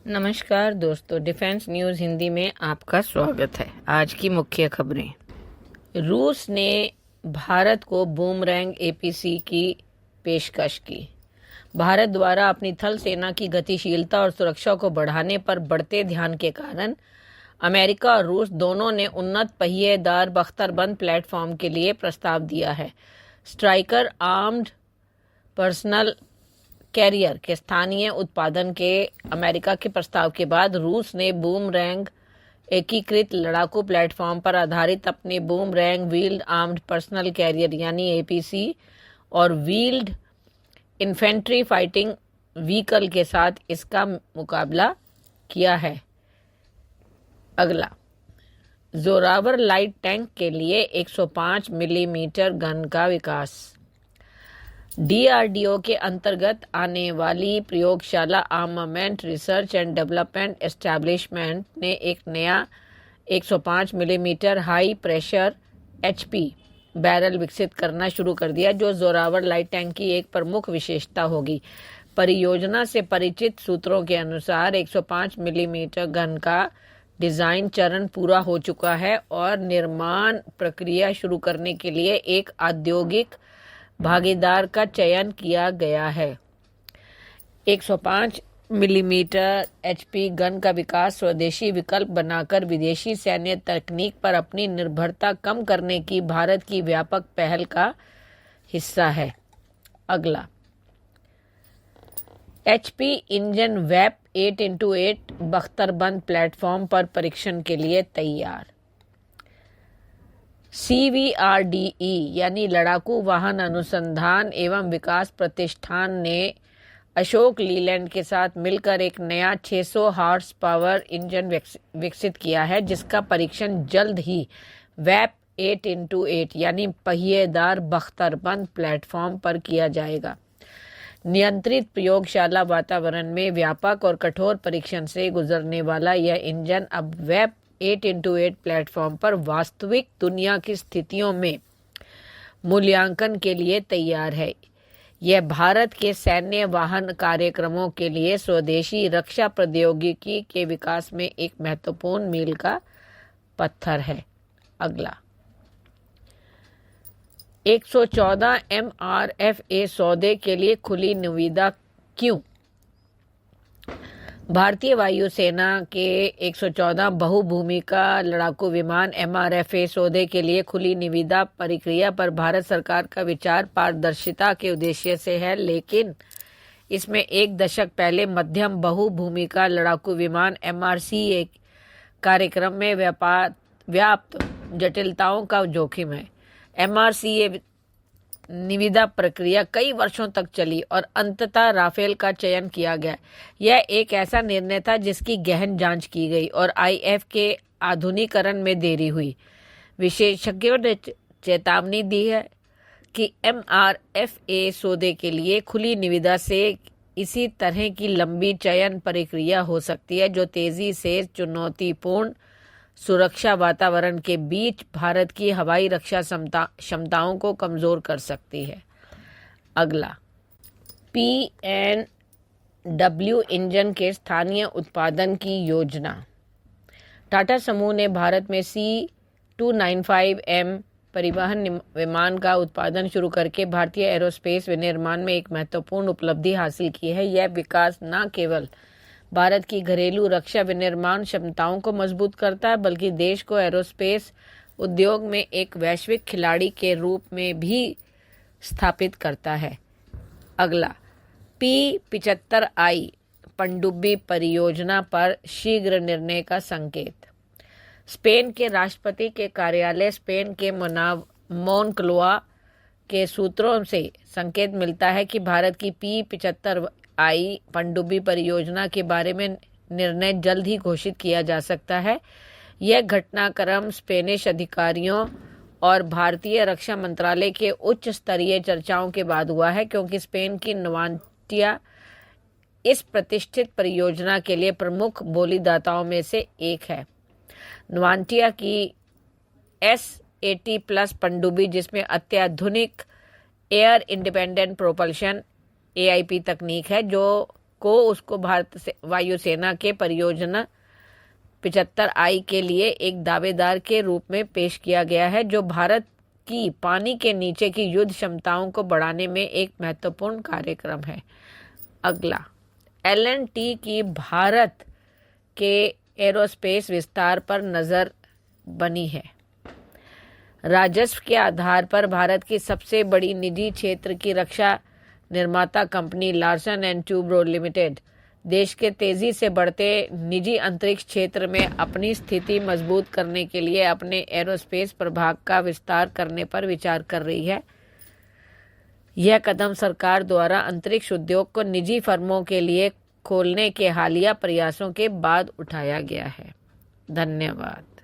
नमस्कार दोस्तों, defence news Hindi में आपका स्वागत है। आज की मुख्य खबरें। रूस ने भारत को बूमरैंग एपीसी की पेशकश की। भारत द्वारा अपनी थल सेना की गतिशीलता और सुरक्षा को बढ़ाने पर बढ़ते ध्यान के कारण अमेरिका और रूस दोनों ने उन्नत पहिएदार बख्तरबंद प्लेटफॉर्म के लिए प्रस्ताव दिया है। स्ट्राइकर आर्म्ड पर्सनल कैरियर के स्थानीय उत्पादन के अमेरिका के प्रस्ताव के बाद रूस ने बूमरैंग एकीकृत लड़ाकू प्लेटफॉर्म पर आधारित अपने boomerang wheeled armed personal carrier यानी एपीसी और व्हील्ड इन्फेंट्री फाइटिंग व्हीकल के साथ इसका मुकाबला किया है। अगला, जोरावर लाइट टैंक के लिए 105 मिलीमीटर गन का विकास। डीआरडीओ के अंतर्गत आने वाली प्रयोगशाला armament research and development establishment ने एक नया 105 millimetre high pressure HP barrel विकसित करना शुरू कर दिया, जो जोरावर लाइट टैंक की एक प्रमुख विशेषता होगी। परियोजना से परिचित सूत्रों के अनुसार 105 मिलीमीटर गन का डिजाइन चरण पूरा हो चुका है और निर्माण प्रक्रिया शुरू करने के लिए एक औद्योगिक भागीदार का चयन किया गया है। 105 मिलीमीटर एचपी गन का विकास स्वदेशी विकल्प बनाकर विदेशी सैन्य तकनीक पर अपनी निर्भरता कम करने की भारत की व्यापक पहल का हिस्सा है। अगला, एचपी इंजन वेप 8x8 बख्तरबंद प्लेटफॉर्म पर परीक्षण के लिए तैयार। सीवीआरडीई यानी लड़ाकू वाहन अनुसंधान एवं विकास प्रतिष्ठान ने अशोक लीलैंड के साथ मिलकर एक नया 600 हॉर्स पावर इंजन विकसित किया है, जिसका परीक्षण जल्द ही वेप 8x8 यानी पहिएदार बख्तरबंद प्लेटफॉर्म पर किया जाएगा। नियंत्रित प्रयोगशाला वातावरण में व्यापक और कठोर परीक्षण से गुजरने वाला यह इंजन अब वेप 8x8 प्लेटफॉर्म पर वास्तविक दुनिया की स्थितियों में मूल्यांकन के लिए तैयार है। यह भारत के सैन्य वाहन कार्यक्रमों के लिए स्वदेशी रक्षा प्रौद्योगिकी के विकास में एक महत्वपूर्ण मील का पत्थर है। अगला, 114 MRFA सौदे के लिए खुली निविदा क्यों? भारतीय वायुसेना के 114 बहुभूमिका लड़ाकू विमान MRFA सौदे के लिए खुली निविदा प्रक्रिया पर भारत सरकार का विचार पारदर्शिता के उद्देश्य से है, लेकिन इसमें एक दशक पहले मध्यम बहुभूमिका लड़ाकू विमान MRCA कार्यक्रम में व्याप्त जटिलताओं का जोखिम है। MRCA निविदा प्रक्रिया कई वर्षों तक चली और अंततः राफेल का चयन किया गया। यह एक ऐसा निर्णय था जिसकी गहन जांच की गई और आईएफ के आधुनिकीकरण में देरी हुई। विशेषज्ञों ने चेतावनी दी है कि MRFA सौदे के लिए खुली निविदा से इसी तरह की लंबी चयन प्रक्रिया हो सकती है, जो तेजी से चुनौतीपूर्ण सुरक्षा वातावरण के बीच भारत की हवाई रक्षा क्षमताओं को कमजोर कर सकती है। अगला, PNW इंजन के स्थानीय उत्पादन की योजना। टाटा समूह ने भारत में C295M परिवहन विमान का उत्पादन शुरू करके भारतीय एरोस्पेस विनिर्माण में एक महत्वपूर्ण उपलब्धि हासिल की है। यह विकास न केवल भारत की घरेलू रक्षा विनिर्माण क्षमताओं को मजबूत करता है, बल्कि देश को एरोस्पेस उद्योग में एक वैश्विक खिलाड़ी के रूप में भी स्थापित करता है। अगला, P75I पनडुब्बी परियोजना पर शीघ्र निर्णय का संकेत। स्पेन के राष्ट्रपति के कार्यालय स्पेन के मोनक्लोआ के सूत्रों से संकेत मिलता है कि भारत की P75I पनडुब्बी परियोजना के बारे में निर्णय जल्द ही घोषित किया जा सकता है। यह घटनाक्रम स्पेनिश अधिकारियों और भारतीय रक्षा मंत्रालय के उच्च स्तरीय चर्चाओं के बाद हुआ है, क्योंकि स्पेन की नवांटिया इस प्रतिष्ठित परियोजना के लिए प्रमुख बोलीदाताओं में से एक है। नवांटिया की S80+ पनडुब्बी, जिसमें अत्याधुनिक एयर इंडिपेंडेंट प्रोपल्शन AIP तकनीक है, जो को उसको भारत से वायुसेना के परियोजना 75I के लिए एक दावेदार के रूप में पेश किया गया है, जो भारत की पानी के नीचे की युद्ध क्षमताओं को बढ़ाने में एक महत्वपूर्ण कार्यक्रम है। अगला, L&T की भारत के एरोस्पेस विस्तार पर नज़र बनी है। राजस्व के आधार पर भारत की सबसे बड़ी निजी क्षेत्र की रक्षा निर्माता company Larsen and Toubro limited देश के तेजी से बढ़ते निजी अंतरिक्ष क्षेत्र में अपनी स्थिति मजबूत करने के लिए अपने एरोस्पेस प्रभाग का विस्तार करने पर विचार कर रही है। यह कदम सरकार द्वारा अंतरिक्ष उद्योग को निजी फर्मों के लिए खोलने के हालिया प्रयासों के बाद उठाया गया है। धन्यवाद।